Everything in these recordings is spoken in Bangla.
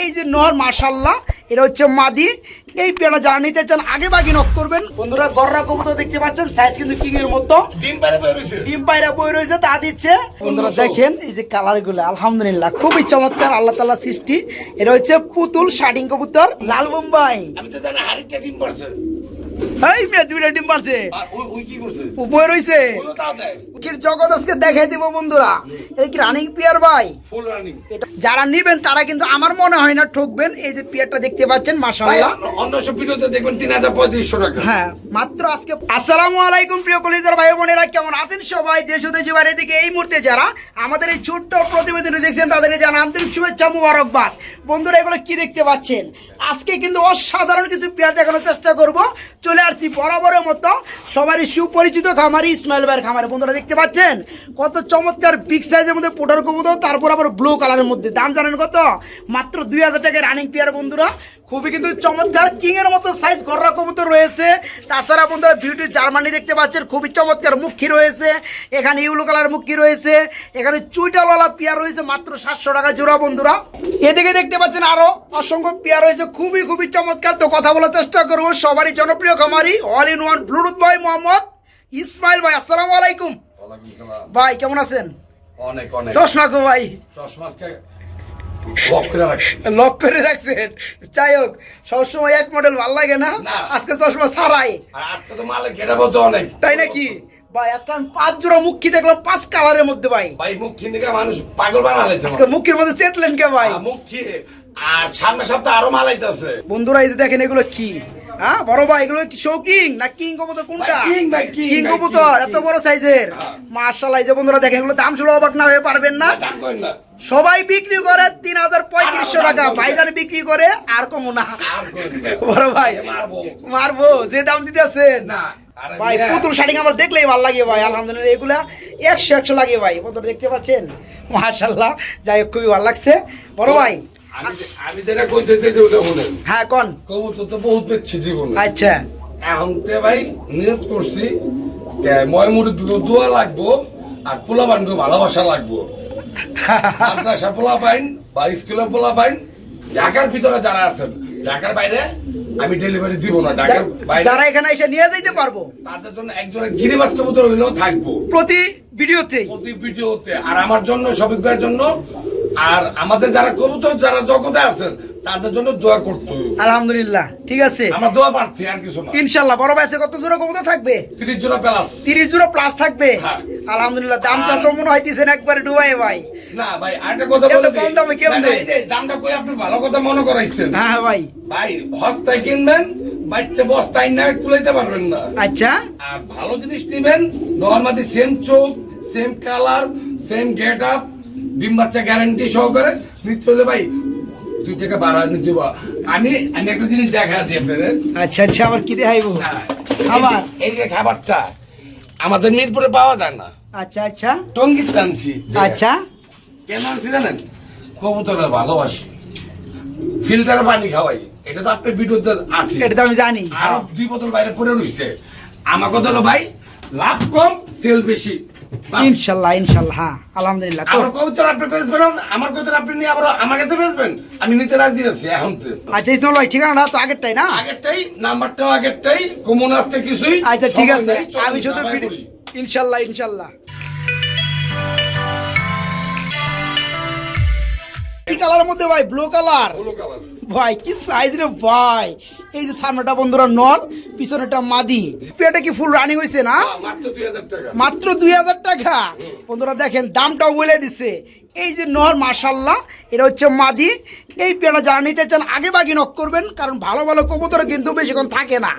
এই যে নর মাশাআল্লাহ, এটা হচ্ছে মাদি। এই পেয়ারা যারা নিতে চান আগে বাগি নক করবেন। বন্ধুরা গররা কবুতর দেখতে পাচ্ছেন, সাইজ কিন্তু কিং এর মতো, ডিম পায়রা বই রয়েছে তা দিচ্ছে। বন্ধুরা দেখেন এই যে কালার গুলো আলহামদুলিল্লাহ খুবই চমৎকার, আল্লাহ তাআলা সৃষ্টি। এটা হচ্ছে পুতুল শাডিং কবুতর লাল বোম্বাই। আমি তো জানি হাড়িটা ডিম পারছে। এই মেয়ে দুইটা ডিম পারছে, আর ওই কি করছে? উপরে রয়েছে। ওইও তাও দেয়। কি জগৎ আজকে দেখাই দিব বন্ধুরা। এটা কি রানিং পেয়ার ভাই? Full running. এটা যারা নিবেন তারা কিন্তু আমার মনে হয় না ঠকবেন। এই যে পেয়ারটা দেখতে পাচ্ছেন ভাই মাশাআল্লাহ, অন্য সব ভিডিওতে দেখবেন ৩৩৫০ টাকা। হ্যাঁ মাত্র আজকে। আসসালামু আলাইকুম প্রিয় কলিজার ভাই বোনেরা, কেমন আছেন সবাই? দেশ ও দেশের বাইরে থেকে এই মুহূর্তে যারা আমাদের এই ছোট্ট প্রতিবেদনটি দেখছেন তাদেরকে জানাই আন্তরিক শুভেচ্ছা মুবারকবাদ। বন্ধুরা এগুলো কি দেখতে পাচ্ছেন? আজকে কিন্তু অসাধারণ কিছু পেয়ার দেখানোর চেষ্টা করব। চলে আসছি বরাবরের মতো সবারই সুপরিচিত খামারি ইসমাইল ভাইয়ের খামারে। বন্ধুরা দেখতে পাচ্ছেন কত চমৎকার বিগ সাইজের মধ্যে পোটার কবুতর, তারপর আবার ব্লু কালারের মধ্যে। দাম জানেন কত? মাত্র 2000 টাকা রানিং পেয়ার। বন্ধুরা খুবই কিন্তু চমৎকার কিং এর মতো সাইজ গররা কবুতর রয়েছে। তাছাড়া বন্ধুরা বিউটি জার্মানি দেখতে পাচ্ছেন, খুবই চমৎকার মুখী রয়েছে। এখানে ইউলো কালার মুখী রয়েছে, এখানে চুইটালওয়ালা পেয়ার রয়েছে মাত্র 700 টাকা জোড়া। বন্ধুরা এদিকে দেখতে পাচ্ছেন আরো অসংখ্য পেয়ার রয়েছে, খুবই খুবই চমৎকার। তো কথা বলার চেষ্টা করবো সবারই জনপ্রিয় খামারি অল ইন ওয়ান ব্লুটুথ ভাই মোহাম্মদ ইসমাইল ভাই। আসসালামু আলাইকুম ওয়ালাইকুম সালাম। ভাই, কেমন আছেন? অনেক অনেক। চশমা কো ভাই? চশমাকে লক করে রাখছি। লক করে রাখছেন? যাই হোক, সবসময় এক মডেল ভাল লাগে না, না। আজকে চশমা ছাড়াই। আর আজকে তো মালের ঘেরাবো তো অনেক। তাই নাকি ভাই? আজকে আমি 5 জোড়া মুখী দেখলাম 5 কালারের মধ্যে ভাই। ভাই মুখ কিনে মানুষ পাগল বানাইছে। আজকে মুখের মধ্যে চেতলেন কে ভাই? মুখ কি আর সামনে সপ্তাহে আরো মালাইতেছে। বন্ধুরা এই যে দেখেন এগুলো কি, হ্যাঁ বড় ভাই এগুলো কি শৌকিং না কিং কবুতর কোনটা? ভাই, কিং ভাই, কিং কিং ভাই, কবুতর কিং, এত কিং। বড় সাইজের হ্যাঁ। মাশাআল্লাহ। এই যে বন্ধুরা দেখেন এগুলো দাম শুনে অবাক না হয়ে পারবেন না। দাম করেন না। সবাই বিক্রি করে 3350 টাকা, দাম কম। ভাইজান বিক্রি করে আর কম না। আর করেন না। বড় ভাই মারবো। মারবো যে দাম দিতেছেন না। আরে ভাই। মিয়া। পুতুল শাড়ি আমার দেখলেই ভালো লাগে ভাই, আলহামদুলিল্লাহ এগুলা 100 লাগে ভাই। বন্ধুরা দেখতে পাচ্ছেন মাশাআল্লাহ, যাই হোক খুবই ভালো লাগছে বড় ভাই। আমি যেটা কইতেছি যে ওটা বলেন। হ্যাঁ কোন? কবুতর তো বহুত পেয়েছি জীবনে। আচ্ছা এখন তে ভাই নিয়ত করছি ময় মুরব্বীকে দোয়া লাগবো আর পোলা বাইনকে ভালোবাসা লাগবো। মাদ্রাসা পোলা বাইন বা স্কুলের পোলা বাইন ঢাকার ভিতরে যারা আছেন, ঢাকার বাইরে আমি ডেলিভারি দিব না। ঢাকার বাইরে যারা এখানে এসে নিয়ে যাইতে পারবো তাদের জন্য একজনের গিরিবাস কবুতর হইলেও থাকবো প্রতি ভিডিওতে। প্রতি ভিডিওতে। আর আমার জন্য শফিক ভাইয়ের জন্য আর আমাদের যারা কবুতর যারা জগতে আছেন তাদের জন্য দোয়া করতে হবে। আলহামদুলিল্লাহ ঠিক আছে, আমার দোয়া প্রার্থী আর কিছু না। ইনশাআল্লাহ। বড় ভাইসে কত জোড়া কবুতর থাকবে? 30 জোড়া প্লাস। 30 জোড়া প্লাস থাকবে। হ্যাঁ। আলহামদুলিল্লাহ। দামটা তো মনে হইতেছেন একবারে ডুবাই ভাই। না ভাই আরেকটা কথা এত বলে কম দামে দিই। কেমনে? না, এই যে দামটা কই আপনি ভালো কথা মনে করাইছেন। হ্যাঁ ভাই। ভাই হস্তায় কিনবেন, বাইতে বস্তায় না কুলাইতে পারবেন না। আচ্ছা আর ভালো জিনিস নিবেন, নরমালি সেম চোখ, same colour, same get up, ডিম বাচ্চা গ্যারান্টি সহকারে নিতে হলে ভাই 2 টাকা বাড়া নিতে হবে। আমি একটা জিনিস দেখা দিই আপনাদের। আচ্ছা আচ্ছা, আবার কি দেখাইবো? আবার এই যে খাবারটা আমাদের মিরপুরে পাওয়া যায় না। আচ্ছা আচ্ছা টঙ্গিত টানছি। আচ্ছা কেন আনছি জানেন? কবুতরের ভালোবাসি, ফিল্টার পানি খাওয়াই। এটা তো আপনার ভিডিওতে আছে, এটা তো আমি জানি। আরো 2 বোতল বাইরে পড়ে রইছে। আমার কথা হলো ভাই লাভ কম সেল বেশি। ইনশাআল্লাহ ইনশাআল্লাহ। হ্যাঁ আলহামদুলিল্লাহ। তো আমার কবুতর আপনি বেচবেন, আমার কবুতর আপনি নিয়ে আবার আমার কাছে বেচবেন, আমি নিতে রাজি আছি। এখন তো আচ্ছা ইসমাইল ভাই ঠিকানা তো আগেরটাই না? আগেরটাই, নাম্বারটাও আগেরটাই, কমন আসতে কিছুই। আচ্ছা ঠিক আছে, সময় নেই, চলুন আমি শুধু দাঁড়ায় পড়ি। ইনশাআল্লাহ ইনশাআল্লাহ। কি কালারের মধ্যে ভাই? ব্লু কালার হলো কালার। ভাই, কি সাইজ রে ভাই! এই যে সামনেটা বন্ধুরা নর, পিছনেটা মাদি। পেটে কি ফুল রানিং হইছে না? মাত্র 2000 টাকা। মাত্র 2000 টাকা। বন্ধুরা দেখেন দামটাও বলে দিছে। এই যে নর মাশাআল্লাহ, এটা হচ্ছে মাদি। এই পেয়ারা যারা নিতে চান আগে বাগি নক করবেন, কারণ ভালো ভালো কবুতর কিন্তু বেশিক্ষণ থাকে না,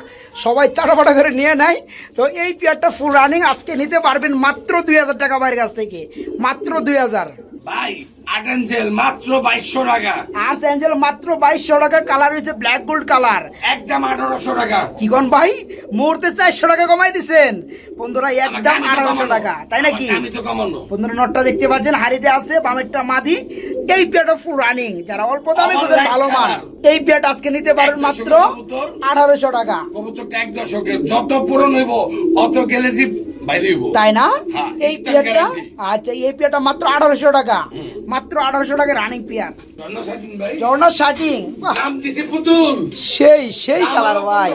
সবাই চাটাপাটা করে নিয়ে নেয়। তো এই পেয়ারটা ফুল রানিং আজকে নিতে পারবেন মাত্র 2000 টাকা বাইরের কাছ থেকে, মাত্র 2000। ভাই আটেনজেল মাত্র 2200 টাকা। আর্স অ্যাঞ্জেল মাত্র 2200 টাকা। কালার হচ্ছে ব্ল্যাক গোল্ড কালার, একদম 1800 টাকা। কি কোন ভাই? মুহূর্তে 400 টাকা কমাই দিছেন বন্ধুরা, একদম 1800 টাকা। তাই নাকি? আমি তো কমানো। বন্ধুরা নটটা দেখতে পাচ্ছেন হাড়িতে আছে, বামেরটা মাদি। এই পেয়ারটা ফুল রানিং, যারা অল্প দামে খুঁজেন ভালো মান, এই পেয়ারটা আজকে নিতে পারেন মাত্র 1800 টাকা। কবুতরটা 1 দশকের, যত পুরন হইব অত গেলেজি বাইরে হইব। তাই না? হ্যাঁ, এই এটা পেয়ারটা guarantee। আচ্ছা, এই পেয়ারটা মাত্র 1800 টাকা। মাত্র 1800 টাকা রানিং পেয়ার ঝর্ণা শাটিন ভাই ঝর্ণা শার্টিং নাম দিছে পুতুল সেই কালার ভাই।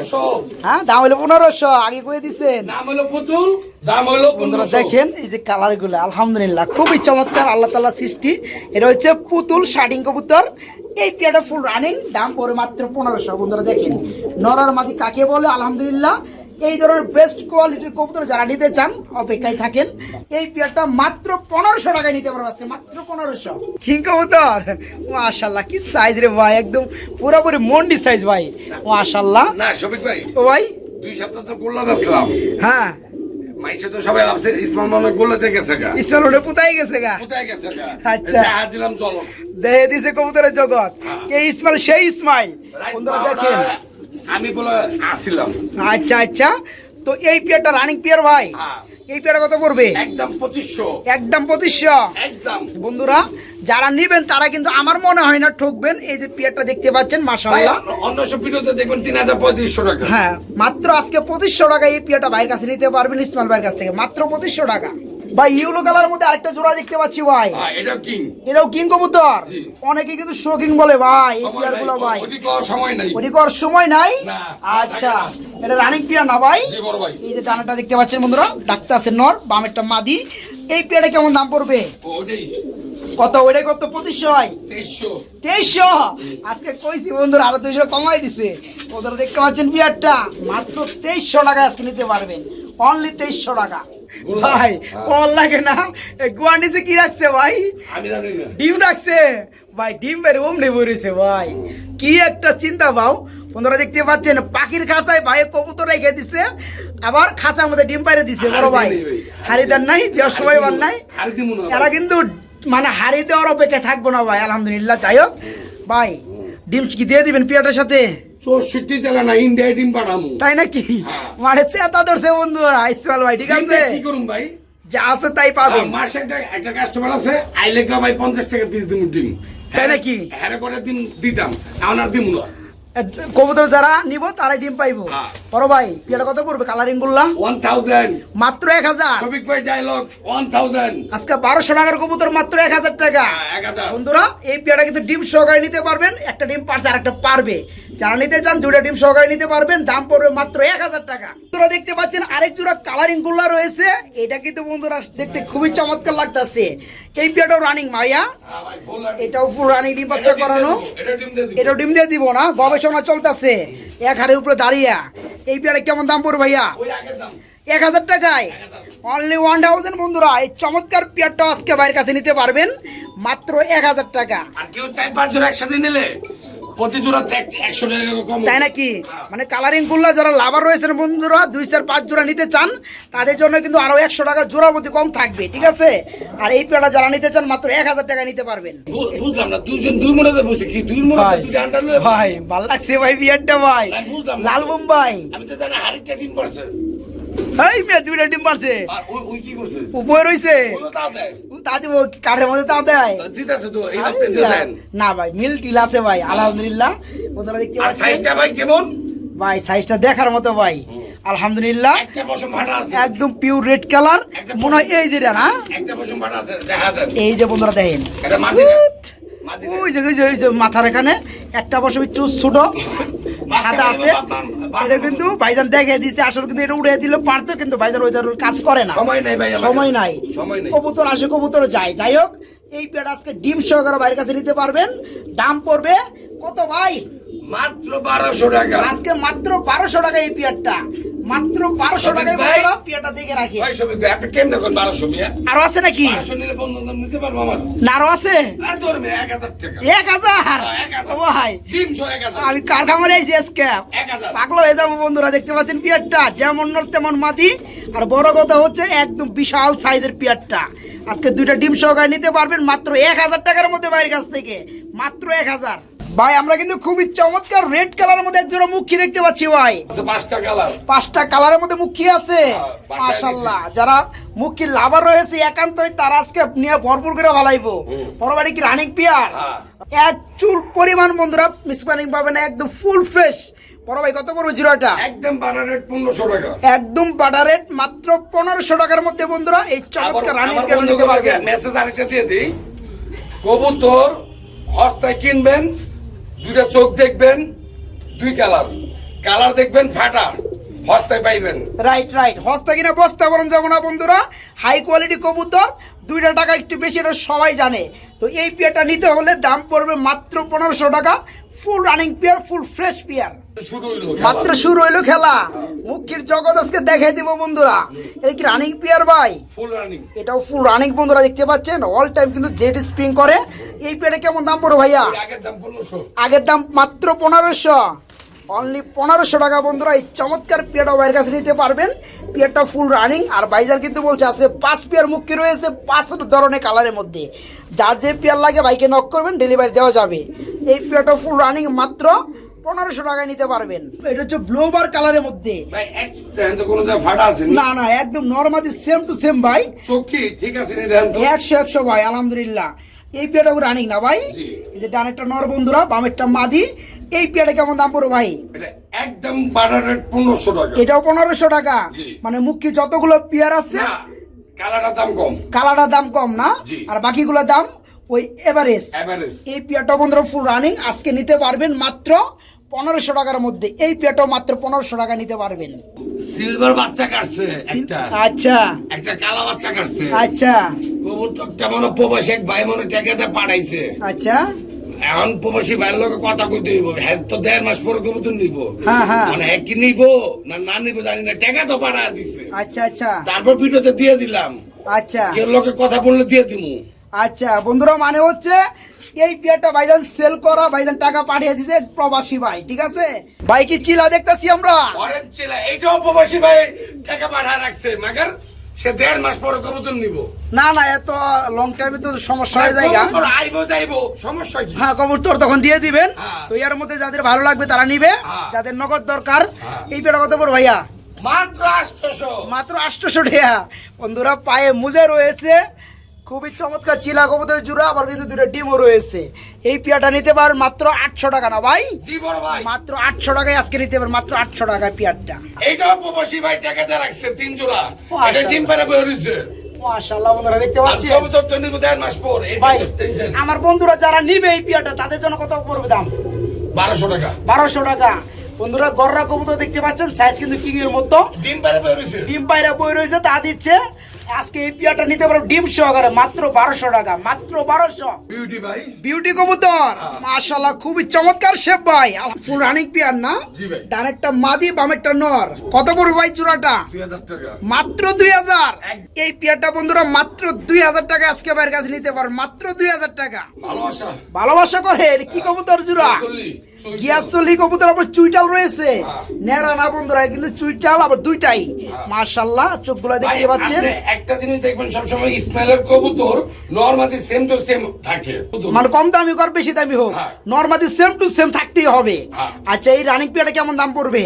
হ্যাঁ দাম হলো 1500 আগে কয়ে দিছেন। নাম হলো পুতুল, দাম হলো বন্ধুরা 1500। দেখেন এই যে কালার গুলো আলহামদুলিল্লাহ খুবই চমৎকার, আল্লাহ তাআলা সৃষ্টি। এটা হচ্ছে পুতুল শার্টিং কবুতর, এই পেয়ারটা ফুল রানিং, দাম পড়ে মাত্র 1500। বন্ধুরা দেখেন নরার মাদি কাকে বলে, আলহামদুলিল্লাহ এই ধরনের বেস্ট কোয়ালিটির কবুতর যারা নিতে চান অপেক্ষায় থাকেন। এই পেয়ারটা মাত্র 1500 টাকায় নিতে পারবে, আজকে মাত্র 1500। কিং কবুতর মাশাআল্লাহ কি সাইজ রে ভাই, একদম পুরোপুরি মন্ডি সাইজ ভাই মাশাআল্লাহ। না শফিক ভাই ও ভাই 2 সপ্তাহ তো গোল্লা বেচলাম, হ্যাঁ মাইসে তো সবাই ভাবছে ইসমাল মনে গোল্লাতে গেছে গা, ইসমাইল ওটা পুতাই গেছে গা। কোথায় গেছে গা। আচ্ছা। দেখা দিলাম চলো দেহে দিছে কবুতরের জগৎ, এই ইসমাইল সেই ইসমাইল। রাইট বন্ধুরা বারোটা দেখেন আমি বলে আসছিলাম। আচ্ছা তো এই পেয়ারটা রানিং পেয়ার ভাই, হ্যাঁ। এই পেয়ারটা কত পড়বে? একদম 2500, একদম 2500। একদম। বন্ধুরা যারা নিবেন তারা কিন্তু আমার মনে হয় না ঠকবেন। এই যে পেয়ারটা দেখতে পাচ্ছেন ভাই মাশাআল্লাহ, অন্য সব ভিডিওতে দেখবেন 3500 টাকা। হ্যাঁ মাত্র আজকে 2500 টাকা এই পেয়ারটা ভাইয়ের কাছে নিতে পারবেন, ইসমাইল ভাইয়ের কাছ থেকে মাত্র 2500 টাকা। ভাই ইউলো কালারের মধ্যে আরেকটা জোড়া দেখতে পাচ্ছি ভাই, হ্যাঁ এটা কিং। এটাও কিং কবুতর, জি। অনেকে কিন্তু শোকিং বলে ভাই এই পেয়ার গুলো ভাই, ওটি করার সময় নাই। ওটি করার সময় নাই। না, আচ্ছা এটা রানিং পেয়ার না ভাই? জি বড় ভাই। এই যে ডানাটা দেখতে পাচ্ছেন বন্ধুরা, ডাক্তার আছে নর, বামেরটা মাদি। এই পেয়ারে কেমন দাম পড়বে? ওটাই কত? ওইটাই কত? 2500 হয়? 2300। 2300 আজকে কইছি বন্ধুরা আরো 200 কমাই দিছে। ওদের দেখতে পাচ্ছেন পেয়ারটা মাত্র 2300 টাকা আজকে নিতে পারবেন, অনলি 2300 টাকা। ভাই কল লাগে না, গোয়া নিচে কি রাখছে ভাই? আমি জানি না। ডিম রাখছে ভাই, ডিম বের ওমনে বইরেছে ভাই, কি একটা চিন্তা পাও। বন্ধুরা দেখতে পাচ্ছেন পাখির খাঁচায় ভাই কবুতর রেখে দিছে, আবার খাঁচার মধ্যে ডিম বাইরে দিছে। বড় ভাই হাড়িদার নাই, দেওয়ার সময় বার নাই, হাড়ি দিমু না। এরা কিন্তু মানে হাড়ি দেওয়ার অপেক্ষায় থাকবো না ভাই, আলহামদুলিল্লাহ। যাই হোক ভাই ডিম কি দিয়ে দিবেন পেয়ারটার সাথে? 64 জেলা না ইন্ডিয়ায় ডিম পাঠামু। তাই নাকি? মানে চেতা ধরছে বন্ধুরা ইসমাইল ভাই, ঠিক আছে ডিমটা কি করুম ভাই? যা আছে তাই পাবেন। মাসে একটা কাস্টমার আছে আইলে কা ভাই 50 টাকা পিস দিমু ডিম। তাই নাকি? হ্যাঁ করে দিন দিতাম, এখন আর দিমু না। কবুতর যারা নিব তারাই ডিম পাইবো। হ্যাঁ। বড় ভাই পেয়ারটা কত পড়বে কালারিং গুলা? 1000। মাত্র 1000। শফিক ভাই ডায়লগ 1000। আজকে 1200 টাকার কবুতর মাত্র 1000 টাকা। 1000। বন্ধুরা এই পেয়ারটা কিন্তু ডিম সহকারে নিতে পারবেন, একটা ডিম পারছে আর একটা পারবে, যারা নিতে চান দুইটা ডিম সহকারে নিতে পারবেন, দাম পড়বে মাত্র 1000 টাকা। বন্ধুরা দেখতে পাচ্ছেন আরেক জোড়া কালারিং গুলা রয়েছে, এটা কিন্তু বন্ধুরা দেখতে খুবই চমৎকার লাগতেছে। এই পেয়ারটাও রানিং মাইয়া, হ্যাঁ ভাই বললাম এটাও ফুল রানিং ডিম বাচ্চা করানো, এটা ডিম দিয়ে দিবো। এটাও ডিম দিয়ে দিব না, গবেষণা চলতেছে এক হাড়ের উপরে দাঁড়িয়ে। এই পেয়ারে কেমন দাম পড়বে ভাইয়া? ওই আগের দাম 1000 টাকায়, অনলি 1000। বন্ধুরা এই চমৎকার পেয়ারটা আজকে ভাইয়ের কাছে নিতে পারবেন মাত্র 1000 টাকা। আর কেউ 4-5 জোড়া একসাথে নিলে প্রতি জোড়া 100 টাকা কম। তাই নাকি? মানে কালারিং গুলা যারা লাভার রয়েছেন বন্ধুরা 2-4-5 জোড়া নিতে চান তাদের জন্য কিন্তু আরো 100 টাকা জোড়ার প্রতি কম থাকবে, ঠিক আছে? আর এই পেয়ারটা যারা নিতে চান মাত্র 1000 টাকা নিতে পারবেন। বুঝলাম না, দুই মনে বসে কি 2 মনে দুই আন্ডার লয়ে ভাই ভাল লাগছে ভাই পেয়ারটা ভাই, না, বুঝলাম না। লাল বোম্বাই। আমি তো জানি হাড়িটা ডিম পারছে। এই মেয়ে দুইটা ডিম পারছে, আর ওই কি করছে? উপরে রইছে, ওইও তাও দেয়। তা দিব কাঠের মধ্যে তা দেয় দিতেছে তো এই আপনি দেন। না ভাই মিল টিল আছে ভাই, আলহামদুলিল্লাহ। বন্ধুরা দেখতে আর পাচ্ছেন সাইজটা ভাই কেমন? ভাই সাইজটা দেখার মতো ভাই, আলহামদুলিল্লাহ। একটা পশম ফাটা আছে। একদম পিওর রেড কালার মনে হয়, এই যেটা না, একটা পশম ফাটা আছে, দেখা দেন। এই যে বন্ধুরা দেখেন, এটা মাটি না। মাটি না। ওই যে ওই যে মাথার এখানে একটা বছর একটু ছোট সাদা আছে, এটা কিন্তু ভাইজান দেখে দিছে। আসলে কিন্তু এটা উড়ে দিলে পারতো, কিন্তু ভাইজান ওই ধরনের কাজ করে না, সময় নাই ভাই আমার। সময় নাই। সময় নাই। কবুতর আসে কবুতর যায়। যাই হোক এই পেয়ারটা আজকে ডিম সহকারে বাইরের কাছে নিতে পারবেন, দাম পড়বে কত ভাই? মাত্র 1200 টাকা। আজকে মাত্র 1200 টাকা এই পেয়ারটা, মাত্র 1200 টাকায় ভাই। বন্ধুরা পেয়ারটা দেখে রাখি। ভাই সবই ভাই আপনি কেমনে কোন 1200 মিয়া? আরো আছে নাকি? 1200 নিলে বন্ধন নিতে পারবো আমার। না আরো আছে? আর তোর মেয়ে 1000 টাকা। 1000? 1000 ভাই ডিম 1000। আমি কার খামারে আইছি আজকে, 1000। পাগল হয়ে যাবো। বন্ধুরা দেখতে পাচ্ছেন পেয়ারটা যেমন নর তেমন মাদি, আর বড় কথা হচ্ছে একদম বিশাল সাইজের পেয়ারটা। আজকে দুইটা ডিম সহকারে নিতে পারবেন মাত্র 1000 টাকার মধ্যে বাইরের কাছ থেকে, মাত্র 1000। ভাই আমরা কিন্তু খুবই চমৎকার রেড কালারের মধ্যে একজোড়া মুখী দেখতে পাচ্ছি ভাই, আছে 5টা কালার। 5টা কালারের মধ্যে মুখী আছে। বাসায় মাশাআল্লাহ যারা মুখী লাভার রয়েছে একান্তই তারা আজকে নিয়ে ভরপুর করে ভালাইবো। বড় বাড়ি কি রানিং পেয়ার, হ্যাঁ। এক চুল পরিমাণ বন্ধুরা মিসপ্যানিং পাবে না, একদম ফুল ফ্রেশ। বড় ভাই কত পড়বে জিরোটা? একদম বাটার রেট 1500 টাকা। একদম বাটার রেট মাত্র 1500 টাকার মধ্যে বন্ধুরা এই চমৎকার রানিং আমার পেয়ার নিতে বন্ধুকে পারবেন। মেসেজ আরেকটা দিয়ে দেই। কবুতর হস্তায় কিনবেন, দুইটা চোখ দেখবেন, দুই কালার দেখবেন ফাটা, হস্তায় পাইবেন। রাইট রাইট, হস্তা কিনা বস্তা বরং যাবো না বন্ধুরা, হাই কোয়ালিটি কবুতর, 2টা টাকা একটু বেশি, এটা সবাই জানে। তো এই পেয়ারটা নিতে হলে দাম পড়বে মাত্র 1500 টাকা, full running pair, full fresh pair. শুরু হইলো মাত্র শুরু হইলো খেলা, মুখির জগৎ আজকে দেখাই দিব বন্ধুরা। এটা কি রানিং পেয়ার ভাই? ফুল রানিং, এটাও ফুল রানিং বন্ধুরা, দেখতে পাচ্ছেন অল টাইম কিন্তু জেড স্প্রিং করে। এই পেয়ারে কেমন দাম পড়ো ভাইয়া? আগের দাম 1500, আগের দাম মাত্র 1500, অনলি 1500 টাকা বন্ধুরা। এই চমৎকার পেয়ারটা ভাইয়ের কাছে নিতে পারবেন। পেয়ারটা ফুল রানিং, আর ভাইজান কিন্তু বলছে আজকে 5 পেয়ার মুখী রয়েছে, 5 ধরনের কালারের মধ্যে। যার যে পেয়ার লাগে ভাইকে নক করবেন, ডেলিভারি দেওয়া যাবে। এই পেয়ারটা ফুল রানিং, মাত্র 1500 টাকায় নিতে পারবেন। এটা হচ্ছে ব্লোবার কালারের মধ্যে। ভাই এক দেখেন তো কোনো জায়গায় ফাটা আছে না না, একদম নরমালি সেম টু সেম ভাই, চোখ কি ঠিক আছে নি দেখেন তো। 100 ভাই, আলহামদুলিল্লাহ। এই পেয়ারটা রানিং না ভাই? জি। এই যে ডানেরটা নর বন্ধুরা, বামেরটা মাদি। এই পেয়ারটা কেমন দাম পড়ো ভাই? এটা একদম বাটার রেট 1500 টাকা। এটাও 1500 টাকা। জি। মানে মুখী যতগুলো পেয়ার আছে, না, কালারটার দাম কম। কালারটার দাম কম না, জি। আর বাকিগুলোর দাম ওই এভারেজ। এভারেজ। এই পেয়ারটা বন্ধুরা ফুল রানিং, আজকে নিতে পারবেন মাত্র 1500 টাকার মধ্যে। এই পেয়ারটাও মাত্র 1500 টাকা নিতে পারবেন। সিলভার বাচ্চা কাটছে একটা, আচ্ছা একটা কালা বাচ্চা কাটছে। আচ্ছা কবুতরটা মনে প্রবাসী এক ভাই মনে টেকাতে পাঠাইছে। আচ্ছা, এখন প্রবাসী ভাইয়ের লোকে কথা কইতে হইব, হ্যাঁ তো 1.5 মাস পরে কবুতর নিব। হ্যাঁ হ্যাঁ, মানে হ্যাঁ কি নিব না না নিব জানি না, টেকা তো পাঠা দিছে। আচ্ছা আচ্ছা তারপর ভিডিওতে দিয়ে দিলাম, আচ্ছা কেউ লোকে কথা বললে দিয়ে দিমু। আচ্ছা বন্ধুরা, মানে হচ্ছে এই পেয়ারটা ভাইজান সেল করা, ভাইজান টাকা পাঠিয়ে দিছে প্রবাসী ভাই, ঠিক আছে ভাই? কি চিলা দেখতেছি আমরা, অরেঞ্জ ছিল, এইটাও প্রবাসী ভাই টাকা পাঠা রাখছে, মাগার সে 1.5 মাস পরে কবুতর নিব। না না, এত লং টাইমে তো সমস্যা হয়ে যায়। কবুতর আইবো যাইবো, সমস্যা কি? হ্যাঁ, কবুতর তখন দিয়ে দিবেন। হ্যাঁ। তো এর মধ্যে যাদের ভালো লাগবে তারা নিবে, হ্যাঁ। যাদের নগদ দরকার। হ্যাঁ। এই পেয়ারটা কত পড়ো ভাইয়া? মাত্র 800। মাত্র 800 টাকা বন্ধুরা। পায়ে মুজে রয়েছে, খুবই চমৎকার চিলা কবুতরের জোড়া, আবার কিন্তু 2টা ডিমও রয়েছে। এই পেয়ারটা নিতে পারেন মাত্র 800 টাকা না ভাই? জি বড় ভাই, মাত্র 800 টাকায় আজকে নিতে পারেন, মাত্র 800 টাকায় পেয়ারটা। এইটাও প্রবাসী ভাই টাকাতে রাখছে 3 জোড়া। মাশাআল্লাহ। এটা ডিম পারে বের হইছে। মাশাআল্লাহ বন্ধুরা, দেখতে আর পাচ্ছেন কবুতর তো নিব 1.5 মাস পর, এই ভাই। টেনশন। আমার বন্ধুরা যারা নিবে এই পেয়ারটা, তাদের জন্য কত পড়বে দাম? 1200 টাকা। 1200 টাকা বন্ধুরা। গররা কবুতর দেখতে পাচ্ছেন, সাইজ কিন্তু কিং এর মতো, ডিম পারে বের হইছে। ডিম পায়রা বই রয়েছে, তা দিচ্ছে। আজকে এই পেয়ারটা নিতে পারো ডিম সহকারে, মাত্র 1200 টাকা, মাত্র 1200। বিউটি ভাই, বিউটি কবুতর, মাশাআল্লাহ খুবই চমৎকার শেপ ভাই, ফুল রানিং পেয়ার না? জি ভাই। ডানেরটা মাদি, বামেরটা নর। কত পড়বে ভাই জোড়াটা? 2000 টাকা। মাত্র 2000। এই পেয়ারটা বন্ধুরা মাত্র 2000 টাকা আজকে ভাইয়ের কাছে নিতে পারেন, মাত্র 2000 টাকা। ভালোবাসা ভালোবাসা করে। এটা কি কবুতর জোড়া? গিয়াসলি কবুতর, আবার চুইটাল রয়েছে। হ্যাঁ। নেড়া না বন্ধুরা, কিন্তু চুইটাল আবার দুইটাই। মাশাআল্লাহ, চোখগুলো দেখতে পাচ্ছেন। একটা জিনিস দেখবেন সবসময়, ইসমাইলের কবুতর নরমালি সেম টু সেম থাকে, মানে কম দামি কর বেশি দামি হোক, হ্যাঁ। নরমালি সেম টু সেম থাকতেই হবে। হ্যাঁ। আচ্ছা, এই রানিং পেয়ারটা কেমন দাম পড়বে?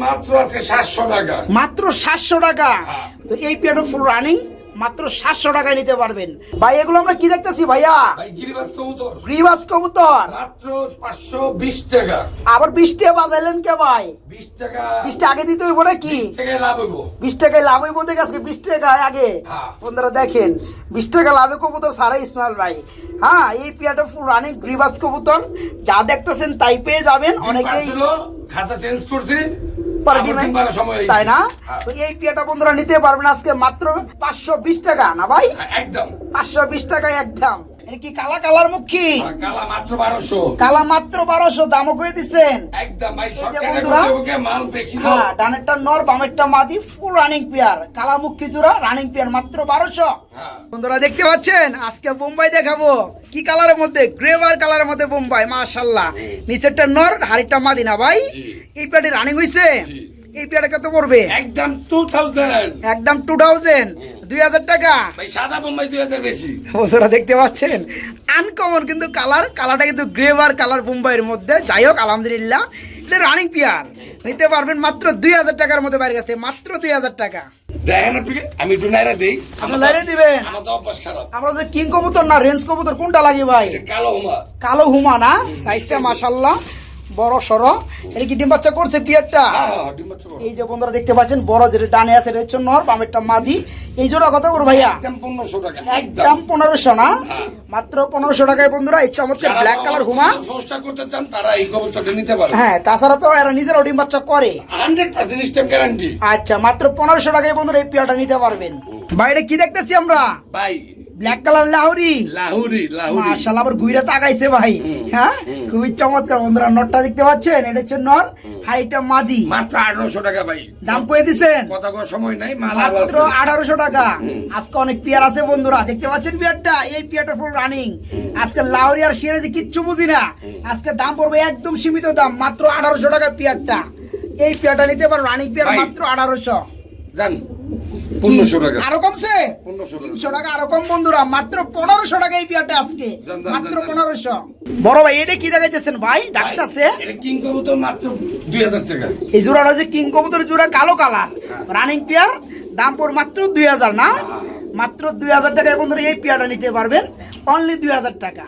মাত্র আজকে 700 টাকা। মাত্র 700 টাকা। হ্যাঁ। তো এই পেয়ারটা ফুল রানিং, মাত্র 700 টাকায় নিতে পারবেন ভাই। এগুলো আমরা কি দেখতেছি ভাইয়া? ভাই গিরিবাজ কবুতর গ্রিবাস কবুতর, মাত্র 520 টাকা। আবার 20 টাকা বাজাইলেন কে ভাই? 20 টাকা, 20 টাকা আগে দিতে হইব নাকি? 20 টাকায় লাভ হইব। 20 টাকায় লাভ হইব, দেখে আজকে 20 টাকা আগে। হ্যাঁ। বন্ধুরা দেখেন, 20 টাকা লাভে কবুতর সারা ইসমাইল ভাই। হ্যাঁ, এই পেয়ারটা ফুল রানিং গ্রিবাস কবুতর, যা দেখতেছেন তাই পেয়ে যাবেন। অনেকেই খাতা চেঞ্জ করছি, পরে আবার ডিমে, ডিম পাড়ার সময় হয়েছে। তাই না? হ্যাঁ। তো এই পেয়ারটা বন্ধুরা নিতে পারবেন আজকে মাত্র 520 টাকা না ভাই? একদম 520 টাকায় একদম। এটা কি কালা কালার মুখী? কালা মাত্র 1200। কালা মাত্র 1200, দামও করে দিচ্ছেন। একদম ভাই, এই যে সরকারে বন্ধুরা, কইতে মাল বেশি দাও। হ্যাঁ, ডানেরটা নর, বামেরটা মাদি, ফুল রানিং পেয়ার, কালা মুখী জোড়া, রানিং পেয়ার, মাত্র 1200। হ্যাঁ। বন্ধুরা দেখতে পাচ্ছেন, আজকে বোম্বাই দেখাবো। কি কালারের মধ্যে? গ্রেভার কালারের মধ্যে বোম্বাই, মাশাআল্লাহ। নিচেরটা নর, হাড়িটা মাদি না ভাই? জি। এই পেয়ারটি রানিং হইছে। জি। এই পেয়ারটা কত পড়বে? একদম 2000। একদম 2000, 2000 টাকা। ভাই সাদা বোম্বাই 2000 বেশি। বন্ধুরা দেখতে পাচ্ছেন, আনকমন কিন্তু কালারটা কিন্তু গ্রেভার কালার বোম্বাইয়ের মধ্যে। যাই হোক, আলহামদুলিল্লাহ, এটা রানিং পেয়ার নিতে পারবেন মাত্র 2000 টাকার মধ্যে বাইরে কাছে, মাত্র 2000 টাকা। দেখেন আপনি, আমি একটু নাইরা দেই। আপনি লাইরে দিবেন। আমার তো অভ্যাস খারাপ। আমরা যে কিং কবুতর না রেঞ্জ কবুতর, কোনটা লাগে ভাই? এটা কালো হুমা। কালো হুমা না? সাইজটা মাশাআল্লাহ বড় সরো, এটা কি ডিম বাচ্চা করছে পিয়ারটা? হ্যাঁ, ডিম বাচ্চা করো। এই যে বন্ধুরা দেখতে পাচ্ছেন, বড় যেটা ডানে আছে এটা হচ্ছে নর, বামেরটা মাদি। এই জোড়া কত করে ভাইয়া? একদম 1500 টাকা। একদম 1500 না, হ্যাঁ। মাত্র 1500 টাকায় বন্ধুরা এই চমৎকার যারা ব্ল্যাক কালার হুমা। সংস্থা করতে চান তারা এই কবুতরটা নিতে পারে। হ্যাঁ, তাছাড়া তো এরা নিজেরাও ডিম বাচ্চা করে। 100% স্টেম গ্যারান্টি। আচ্ছা, মাত্র 1500 টাকায় বন্ধুরা এই পেয়ারটা নিতে পারবেন। বাইরে কি দেখতেছি আমরা? ভাই ব্ল্যাক কালার লাহুরি। লাহুরি। মাশাআল্লাহ, আবার ঘুরে তাকাইছে ভাই। হ্যাঁ, খুবই চমৎকার বন্ধুরা। নরটা দেখতে পাচ্ছেন, এটা হচ্ছে নর, হাইটা মাদি। মাত্র 1800 টাকা ভাই। দাম কয়ে দিছেন? কথা কওয়ার সময় নাই, মাল আর মাত্র আছে। 1800 টাকা। আজকে অনেক পেয়ার আছে বন্ধুরা, দেখতে পাচ্ছেন পেয়ারটা, এই পেয়ারটা ফুল রানিং। আজকে লাউরি আর সিরাজি কিচ্ছু বুঝি না, আজকে দাম পড়বে একদম সীমিত দাম, মাত্র 1800 টাকা পেয়ারটা। এই পেয়ারটা নিতে পারেন, রানিং পেয়ার, ভাই। মাত্র 1800। জান 1500 টাকা। আরো কমছে? 1500 টাকা। 300 টাকা আরো কম বন্ধুরা, মাত্র 1500 টাকা এই পেয়ারটা আজকে, জান, মাত্র জান। 1500। বড় ভাই, এটা কি দেখাইতেছেন ভাই? ডাকতাছে এটা কিং কবুতর মাত্র 2000 টাকা। এই জোড়াটা হচ্ছে কিং কবুতর জোড়া, কালো কালার, রানিং পেয়ার, দাম পড় মাত্র 2000 না, মাত্র 2000 টাকায় বন্ধুরা এই পেয়ারটা নিতে পারবেন, অনলি 2000 টাকা।